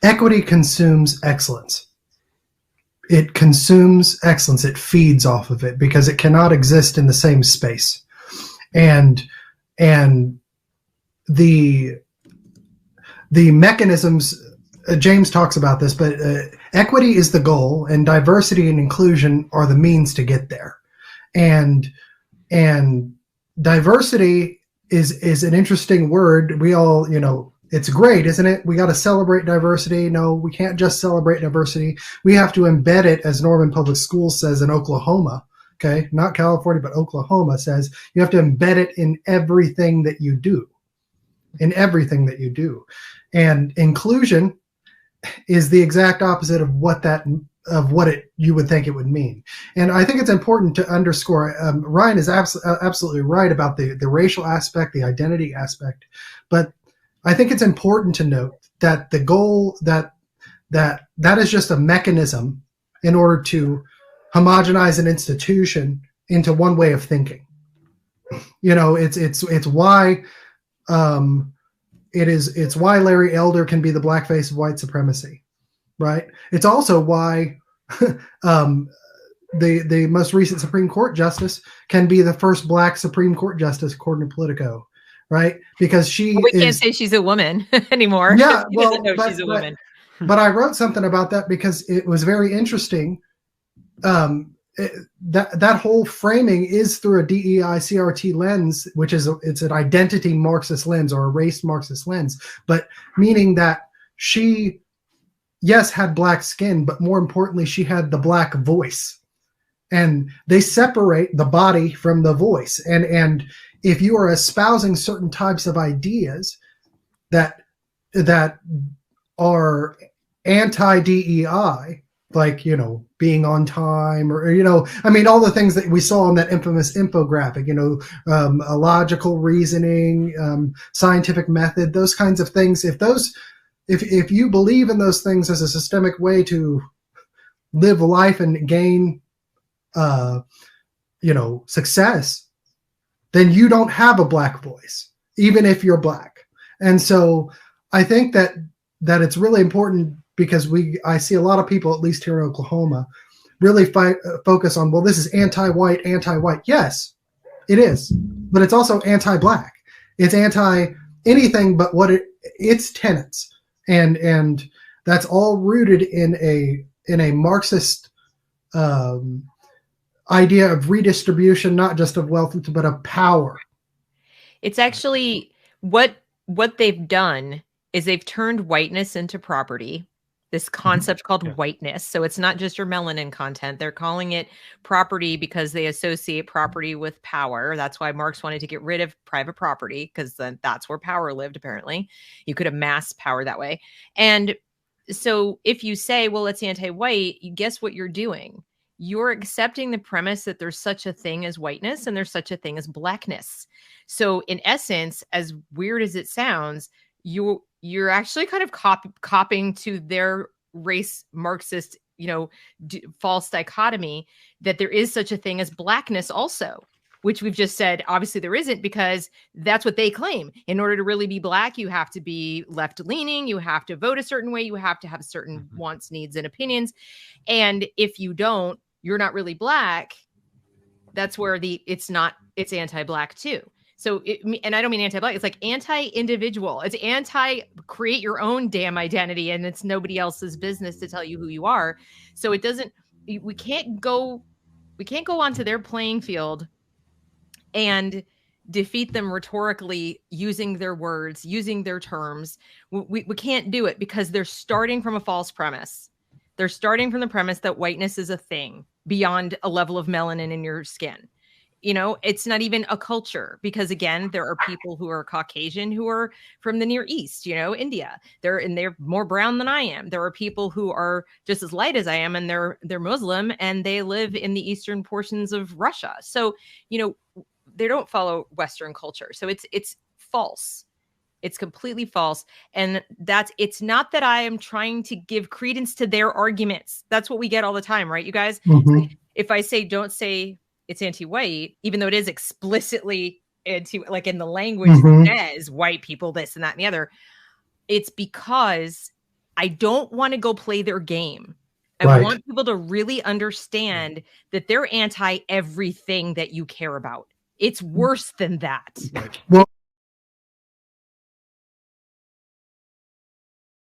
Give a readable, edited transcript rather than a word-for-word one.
Equity consumes excellence. It consumes excellence. It feeds off of it because it cannot exist in the same space. And the mechanisms, James talks about this, but equity is the goal, and diversity and inclusion are the means to get there. And diversity is an interesting word. We all, it's great, isn't it? We got to celebrate diversity. No, we can't just celebrate diversity. We have to embed it, as Norman Public Schools says in Oklahoma. Okay, not California, but Oklahoma says you have to embed it in everything that you do. In everything that you do. And inclusion is the exact opposite of what you would think it would mean. And I think it's important to underscore, Ryan is absolutely right about the racial aspect, the identity aspect, but I think it's important to note that the goal that is just a mechanism in order to homogenize an institution into one way of thinking. It's why it's why Larry Elder can be the blackface of white supremacy, right? It's also why the most recent Supreme Court justice can be the first black Supreme Court justice, according to Politico, right? Because we can't say she's a woman anymore. Yeah, she's a woman. But I wrote something about that because it was very interesting. That whole framing is through a DEI CRT lens, which it's an identity Marxist lens or a race Marxist lens, but meaning that she, yes, had black skin, but more importantly, she had the black voice, and they separate the body from the voice. And if you are espousing certain types of ideas that are anti-DEI, like, being on time, or, all the things that we saw on that infamous infographic, a logical reasoning, scientific method, those kinds of things. If you believe in those things as a systemic way to live life and gain, success, then you don't have a black voice, even if you're black. And so I think that it's really important, because I see a lot of people, at least here in Oklahoma, really focus on, well, this is anti-white. Yes, it is, but it's also anti-black. It's anti-anything but its tenets, and that's all rooted in a Marxist idea of redistribution, not just of wealth, but of power. It's actually what they've done is they've turned whiteness into property. This concept called whiteness. So it's not just your melanin content. They're calling it property because they associate property with power. That's why Marx wanted to get rid of private property, because then that's where power lived, apparently. You could amass power that way. And so if you say, well, it's anti-white, guess what you're doing? You're accepting the premise that there's such a thing as whiteness and there's such a thing as blackness. So in essence, as weird as it sounds, you're actually kind of copying to their race Marxist, false dichotomy that there is such a thing as blackness also, which we've just said, obviously there isn't, because that's what they claim. In order to really be black, you have to be left leaning, you have to vote a certain way, you have to have certain wants, needs, and opinions. And if you don't, you're not really black. That's where it's anti-black too. So, and I don't mean anti-black, it's like anti-individual. It's anti-create your own damn identity, and it's nobody else's business to tell you who you are. So we can't go onto their playing field and defeat them rhetorically using their words, using their terms. We can't do it because they're starting from a false premise. They're starting from the premise that whiteness is a thing beyond a level of melanin in your skin. It's not even a culture, because again, there are people who are Caucasian who are from the Near East, India. They're more brown than I am. There are people who are just as light as I am, and they're Muslim, and they live in the eastern portions of Russia. So, they don't follow Western culture. So it's false. It's completely false. And it's not that I am trying to give credence to their arguments. That's what we get all the time, right, you guys? Mm-hmm. If I say, don't say it's anti-white, even though it is explicitly anti, like in the language says white people, this and that and the other, it's because I don't want to go play their game. I Right. want people to really understand that they're anti everything that you care about. It's worse than that. Well,